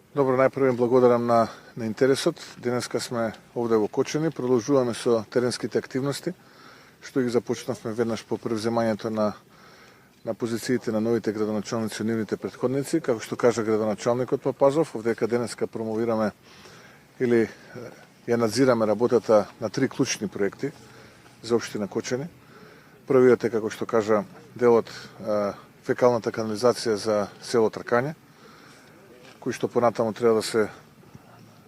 Добро, најпрво им благодарам на интересот. Денеска сме овде во Кочани, продолжуваме со теренските активности, што ги започнавме веднаш по превземањето на позициите на новите градоначалници и нивните претходници. Како што кажа градоначалникот Папазов, овдека денеска промовираме или ја надзираме работата на 3 клучни проекти за општина Кочани. Првиот е, како што кажа, делот фекалната канализација за село Тркање, кој што понатаму треба да се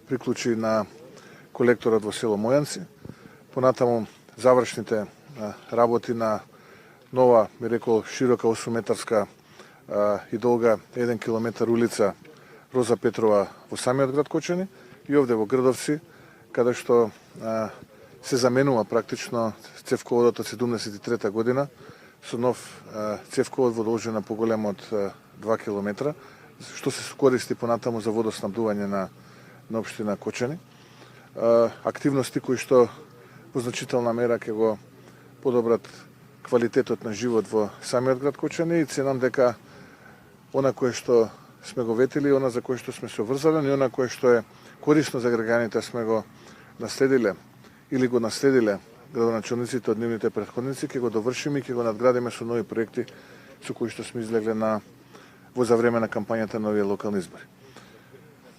приклучи на колекторот во село Мојанци. Понатаму завршните работи на нова, би рекол, широка 8-метарска и долга 1 километар улица Роза Петрова во самиот град Кочани и овде во Грдовци, каде што се заменува практично цевководот од 73 година со нов цевковод во должина поголема од 2 километра, што се користи понатаму за водоснабдување на општина Кочани. Активности кои што во значителна мера ќе го подобрат квалитетот на живот во самиот град Кочани и ценам дека она кое што сме го ветили, она за кое што сме се обврзали и она кое што е корисно за граѓаните сме го наследиле или го наследиле градоначалниците од нивните претходници, ќе го довршиме и ќе го надградиме со нови проекти со кои што сме излегле во за време на кампањата на овие локални избори.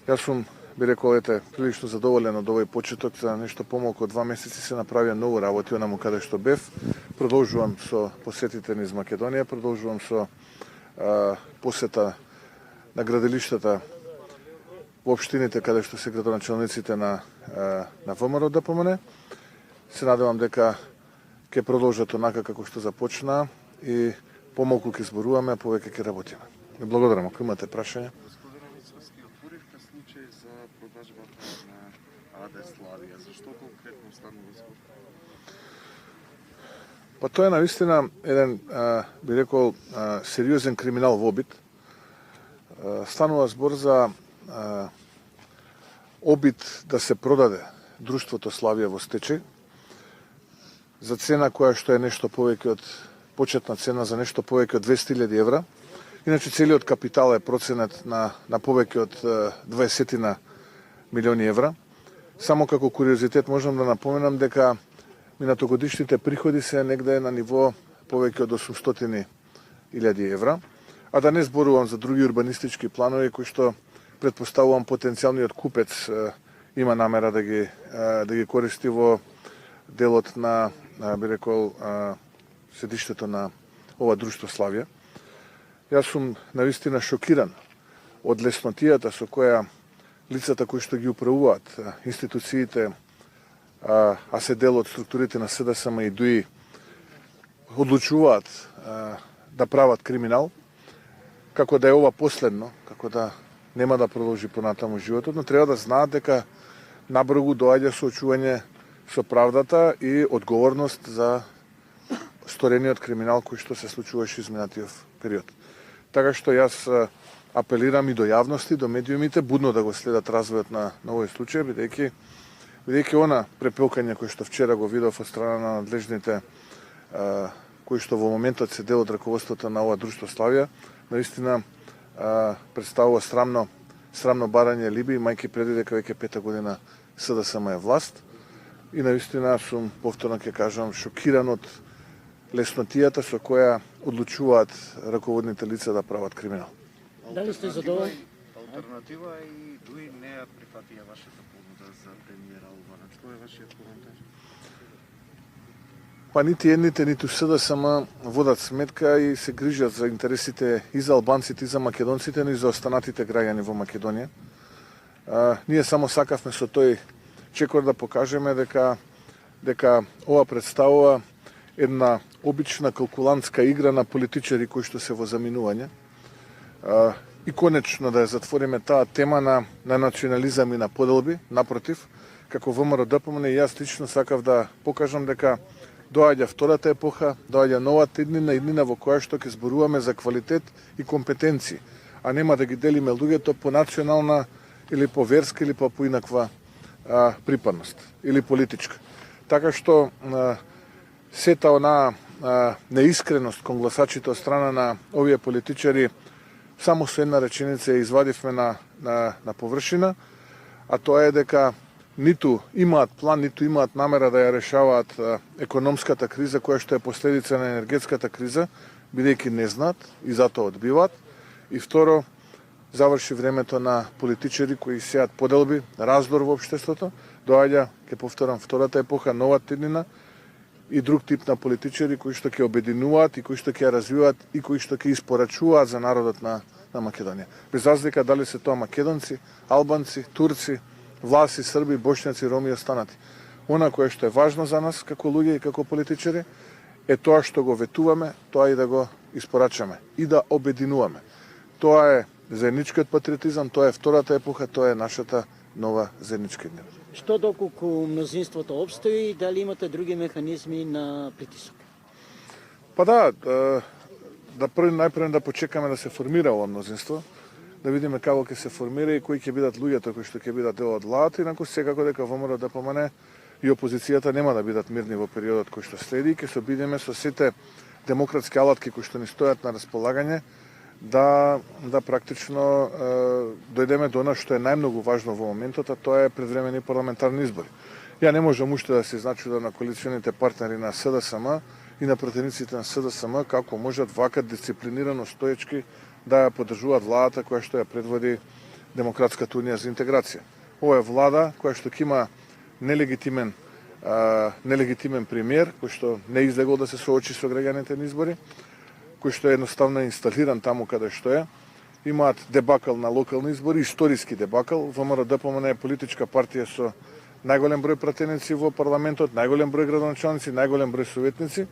Јас сум, би рекол, прилично задоволен од овој почеток. За нешто помалку од 2 месеци се направија многу работи онаму каде што бев. Продолжувам со посетите низ Македонија, продолжувам со посета на градилиштата во општините каде што се градоначалниците на ВМРО ДПМН. Се надевам дека ќе продолжат онака како што започна и помалку ќе зборуваме, а повеќе ќе работиме. Благодарам, ако имате прашања. Господин Мицовски, отворивте случај за продажбата на АД Славија. Зашто конкретно станува збор? Па тоа е навистина еден, би рекол, сериозен криминал во обид. Станува збор за обид да се продаде друштвото Славија во стечај за цена која што е нешто повеќе од почетна цена за нешто повеќе од 200.000 евра. Иначе целиот капитал е проценет на повеќе од 20 милиони евра. Само како куриозитет можам да напоменам дека минатогодишните приходи се негде на ниво повеќе од 800.000 евра, а да не зборувам за други урбанистички планови кои што предпоставувам потенцијалниот купец има намера да ги користи во делот на, би рекол, седиштето на ова друштво Славија. Јас сум навистина шокиран од леснотијата со која лицата кои што ги управуваат институциите, а се дел од структурите на СДСМ и ДУИ, одлучуваат да прават криминал, како да е ова последно, како да нема да продолжи понатаму животот, но треба да знаат дека набргу доаѓа соочување со правдата и одговорност за сторениот криминал кој што се случуваше изминатиот период. Така што јас апелирам и до јавности, до медиумите, будно да го следат развојот на овој случај, бидејќи она препелкање кој што вчера го видов од страна на надлежните кои што во моментот се дел од раководството на ова друштво Славија, наистина представува срамно барање либи, мајки преди дека веќе 5 година СДСМ е власт. И наистина сум, повторно ќе кажам, шокиран од леснотијата со која одлучуваат раководните лица да прават криминал. Дали сте задоволни? Алтернатива и ДУИ не ја прифатија вашата понуда за премиера Албанец. Кој е вашиот коментар? Па нити едните, ниту СДСМ водат сметка и се грижат за интересите и за албанците, и за македонците, но и за останатите граѓани во Македонија. Ние само сакавме со тој чекор да покажеме дека ова представува една обична калкулантска игра на политичари кои што се во заминување. И конечно да ја затвориме таа тема на национализам и на поделби, напротив, како ВМРО ДПМН и јас лично сакав да покажам дека доаѓа втората епоха, доаѓа новата иднина во која што ќе зборуваме за квалитет и компетенции, а нема да ги делиме луѓето по национална или по верска или по поинаква припадност или политичка. Така што сета онаа неискреност кон гласачите од страна на овие политичари само со една реченица ја извадивме на површина, а тоа е дека ниту имаат план, ниту имаат намера да ја решаваат економската криза која што е последица на енергетската криза, бидејќи не знаат и затоа одбиваат. И второ, заврши времето на политичари кои сеат поделби, раздор во општеството, доаѓа, ќе повторам, втората епоха, нова теднина и друг тип на политичари кои што ќе обединуваат и кои што ќе ја развиваат и кои што ќе испорачуваат за народот на Македонија. Без разлика дали се тоа македонци, албанци, турци, власи, срби, бошњаци, роми и останати. Она кое што е важно за нас како луѓе и како политичари е тоа што го ветуваме, тоа и да го испорачаме и да обединуваме. Тоа е заедничкиот патриотизам, тоа е втората епоха, тоа е нашата нова заедничка иднина. Што доколку мнозинството обстои и дали имате други механизми на притисок? Па најпрво да почекаме да се формира ова мнозинство, да видиме како ќе се формира и кои ќе бидат луѓето кои што ќе бидат дел од владата, инаку секако дека ВМРО ДПМН и опозицијата нема да бидат мирни во периодот кој што следи и ќе се обидиме со сите демократски алатки кои што ни стојат на располагање да практично дојдеме до она што е најмногу важно во моментот, а тоа е предвремени парламентарни избори. Ја не можам уште да се изначудам на коалиционите партнери на СДСМ и на пратениците на СДСМ како можат вака дисциплинирано стоечки да ја поддржуваат владата која што ја предводи Демократската унија за интеграција. Ова е влада која што ќе има нелегитимен премиер кој што не излегол да се соочи со граѓаните на избори, кој што е едноставно инсталиран таму каде што е. Имаат дебакал на локални избори, историски дебакал. ВМРО ДПМН е политичка партија со најголем број пратеници во парламентот, најголем број градоначалници, најголем број советници.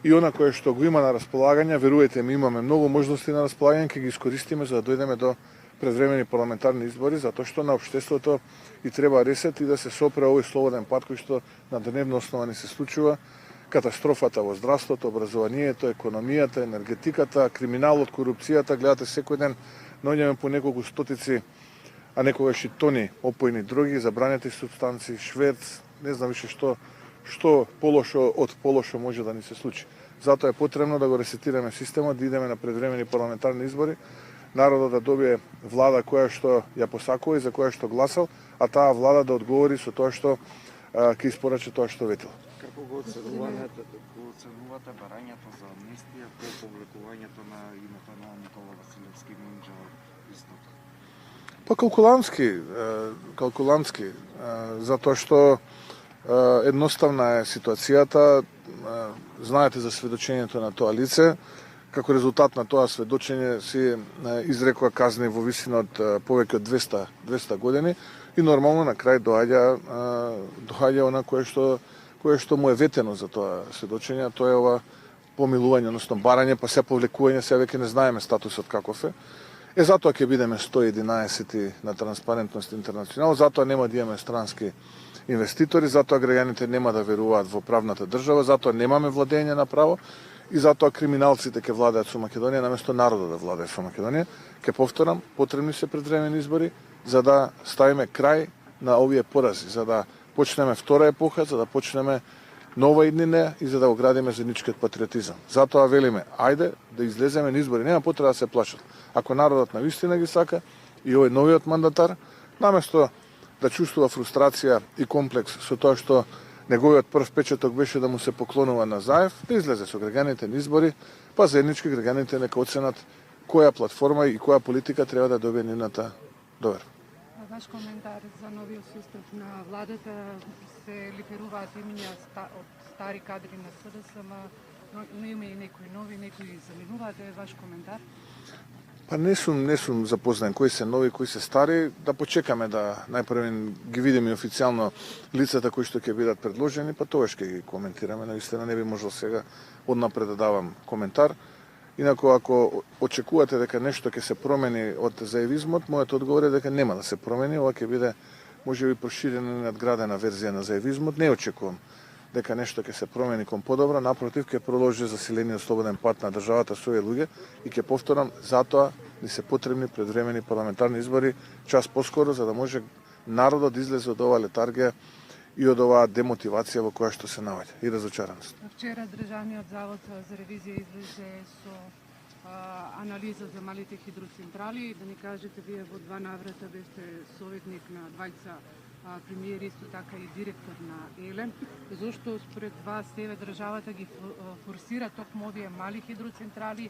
И она кое што го има на располагање, верувате ми, имаме многу можности на располагање, ќе ги искористиме за да дојдеме до предвремени парламентарни избори, затоа што на општеството и треба ресет и да се сопре овој слободен пат кој што на дневна основа ни се случува. Катастрофата во здравството, образованието, економијата, енергетиката, криминалот, корупцијата, гледате секој ден наоѓаме по неколку стотици, а некогаш и тони опојни дроги, забранети супстанции, шверц, не знам више што полошо од полошо може да ни се случи. Затоа е потребно да го ресетираме системот, да идеме на предвремени парламентарни избори, народот да добие влада која што ја посакува и за која што гласал, а таа влада да одговори со тоа што ќе испорача тоа што ветил. Како го оценувате барањето за амнестија по повлекувањето на името на Никола Василевски Минџа исток? Па калкулантски, затоа што едноставна е ситуацијата, знаете за сведочењето на тоа лице, како резултат на тоа сведочење си изрекува казни во висина од повеќе од 200 години и нормално на крај доаѓа она кое што му е ветено за тоа сведочење, тоа е ова помилување, односно барање, па се повлекување, се веќе не знаеме статусот каков е. Затоа ќе бидеме 111 на Транспарентност Интернационал, затоа нема да имаме странски инвеститори, затоа граѓаните нема да веруваат во правната држава, затоа немаме владење на право и затоа криминалците ќе владеат со Македонија наместо народот да владее со Македонија. Ќе повторам, потребни се предвремени избори за да ставиме крај на овие порази, за да почнеме втора епоха, за да почнеме нова иднина и за да го градиме заедничкиот патриотизам. Затоа велиме, ајде да излеземе на избори, нема потреба да се плашат. Ако народот навистина ги сака и овој новиот мандатар, наместо да чувствува фрустрација и комплекс со тоа што неговиот прв печаток беше да му се поклонува на Заев, да излезе со граѓаните на избори, па заеднички граѓаните нека оценат која платформа и која политика треба да добие нивната доверба. Ваш коментар за новиот состав на владата, се ликвидуваат имиња од стари кадри на СДСМ, но има и некои нови, некои заменуваат, е ваш коментар? Па не сум запознан кои се нови, кои се стари, да почекаме да најпрво ги видиме официјално лицата кои што ќе бидат предложени, па тоа ќе ги коментираме, наистина не би можел сега однапред да давам коментар. Инаку ако очекувате дека нешто ќе се промени од заевизмот, мојот одговор е дека нема да се промени, ова ќе биде можеби проширена и надградена верзија на заевизмот. Не очекувам дека нешто ќе се промени кон подобро, напротив ќе продолжи засилениот слободен пат на државата со овие луѓе и ќе повторам, затоа ни се потребни предвремени парламентарни избори час поскоро за да може народот да излезе од оваа летаргија и од оваа демотивација во која што се наоѓа и разочараност. Вчера Државниот завод за ревизија излезе со анализа за малите хидроцентрали, да ни кажете, вие во 2 наврата бевте советник на двајца премиери, исто така и директор на ЕЛЕМ. Зошто според вас еве државата ги форсира токму овие мали хидроцентрали,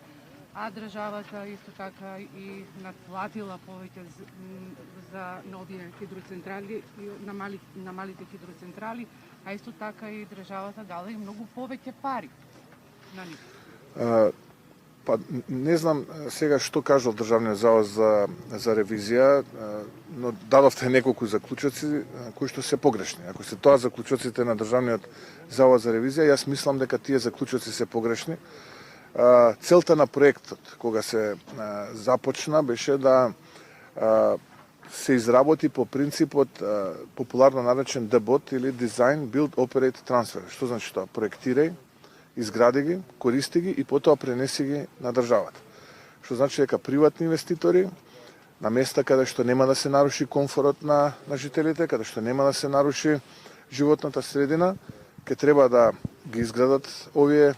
а државата исто така и надплатила повеќе за новие хидроцентрали, на малите хидроцентрали, а исто така и државата дала и многу повеќе пари на нив? Па не знам сега што кажал Државниот завод за ревизија, но дадовте неколку заклучоци кои што се погрешни. Ако се тоа заклучоците на Државниот завод за ревизија, јас мислам дека тие заклучоци се погрешни. Целта на проектот кога се започна беше да се изработи по принципот популарно наречен ДБОТ или Design, Build, Operate, Transfer. Што значи тоа? Проектирај, изгради ги, користи ги и потоа пренеси ги на државата. Што значи дека приватни инвеститори на места каде што нема да се наруши комфорот на жителите, каде што нема да се наруши животната средина, ќе треба да ги изградат овие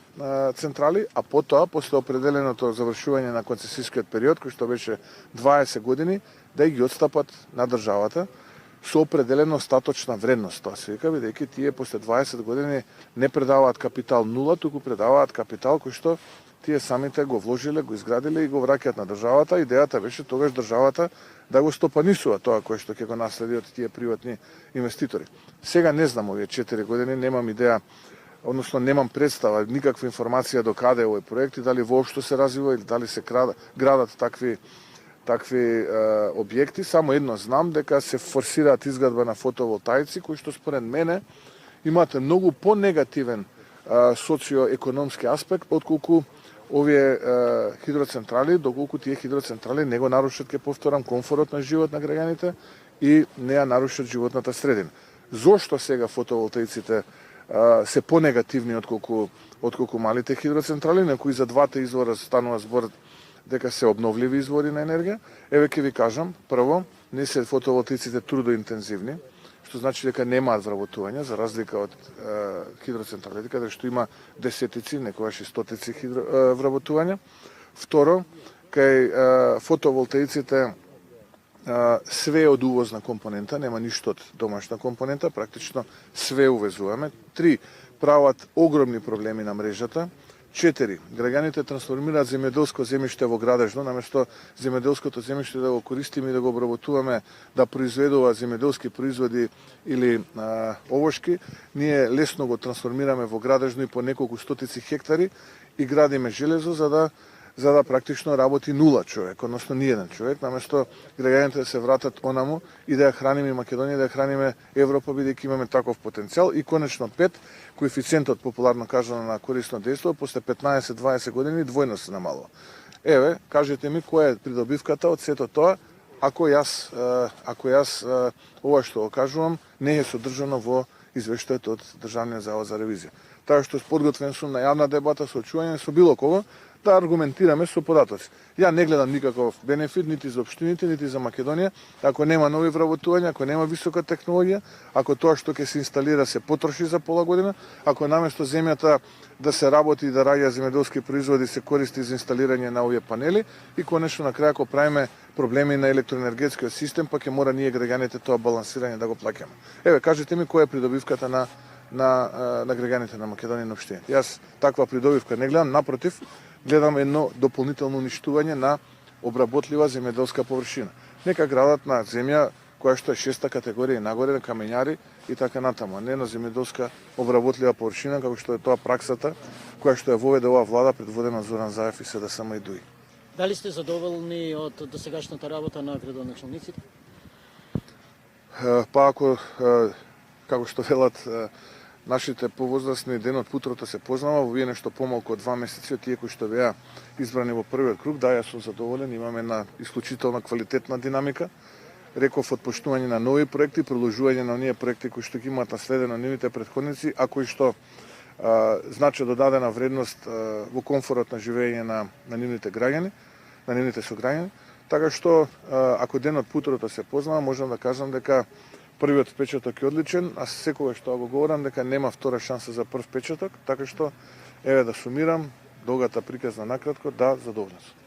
централи, а потоа, после определеното завршување на концесискиот период, кој што беше 20 години, да ги отстапат на државата со определена остаточна вредност. Тоа се вика, бидејќи тие после 20 години не предаваат капитал нула, туку предаваат капитал кој што тие самите го вложиле, го изградиле и го враќаат на државата. Идејата беше тогаш државата да го стопанисува тоа кое што ќе го наследи од тие приватни инвеститори. Сега не знам, овие 4 години немам идеја, односно немам представа, никаква информација до каде е овој проект и дали воопшто се развива или дали се градат такви објекти. Само едно знам, дека се форсираат изградба на фотоволтаици, кои што според мене имате многу понегативен социоекономски аспект отколку овие хидроцентрали, доколку тие хидроцентрали не го нарушат, ке повторам, комфорот на живот на граѓаните и не ја нарушат животната средина. Зошто сега фотоволтаиците се понегативни отколку малите хидроцентрали, на кои за двата извора станува збор дека се обновливи извори на енергија? Еве ќе ви кажам, прво, не се фотоволтаиците трудоинтензивни, што значи дека немаат вработување, за разлика од хидроцентралите, каде што има десетици, некогаш и стотици вработувања. Второ, кај фотоволтаиците све од увозна компонента, нема ништо од домашна компонента, практично све увезуваме. 3. Прават огромни проблеми на мрежата. 4. Граѓаните трансформираат земјоделско земјиште во градежно, наместо земјоделското земјиште да го користиме и да го обработуваме, да произведува земјоделски производи или овошки, ние лесно го трансформираме во градежно и по неколку стотици хектари и градиме железо за да практично работи нула човек, односно ни еден човек, наместо граѓаните да се вратат онаму и да ја храниме Македонија, да ја храниме Европа, бидејќи имаме таков потенцијал. И конечно 5, коефициентот популарно кажано на корисно дејство, после 15-20 години двојно се намалува. Еве, кажете ми која е придобивката од сето тоа, ако јас ова што го кажувам не е содржано во извештајот од Државниот завод за ревизија. Така што подготвен сум на јавна дебата со чување со било кого да аргументираме со податоци. Ја не гледам никаков бенефит нити за општините, нити за Македонија, ако нема нови вработувања, ако нема висока технологија, ако тоа што ќе се инсталира се потроши за пола година, ако наместо земјата да се работи и да раѓа земјоделски производи се користи за инсталирање на овие панели и конечно на крај ако правиме проблеми на електроенергетскиот систем, па ќе мора ние граѓаните тоа балансирање да го плаќаме. Еве, кажете ми која е придобивката на граѓаните на Македонија на општините. Јас таква придобивка не гледам, напротив, гледам едно дополнително уништување на обработлива земјоделска површина. Нека градат на земја која што е 6-та категорија и нагоре, на камењари и така натаму, а не на земјоделска обработлива површина, како што е тоа праксата која што ја воведе оваа влада предводена од Зоран Заев и СДСМ и ДУИ. Дали сте задоволни од досегашната работа на градоначалниците? Па ако, како што велат нашите повозрастни, денот путрото се познава, во вие нешто помалку од 2 месеци од тие кои што беа избрани во првиот круг, да, јас сум задоволен, имаме една исклучителна квалитетна динамика. Реков отпочнување на нови проекти, продолжување на оние проекти кои што ги имаат наследено нивните претходници, а кои што значи додадена вредност во комфорот на живење на нивните граѓани, на нивните сограѓани. Така што, ако денот путрото се познава, можам да кажам дека првиот впечаток е одличен, а секогаш што го говорам дека нема втора шанса за прв впечаток, така што, еве да сумирам, долгата приказна накратко, да, задоволен сум.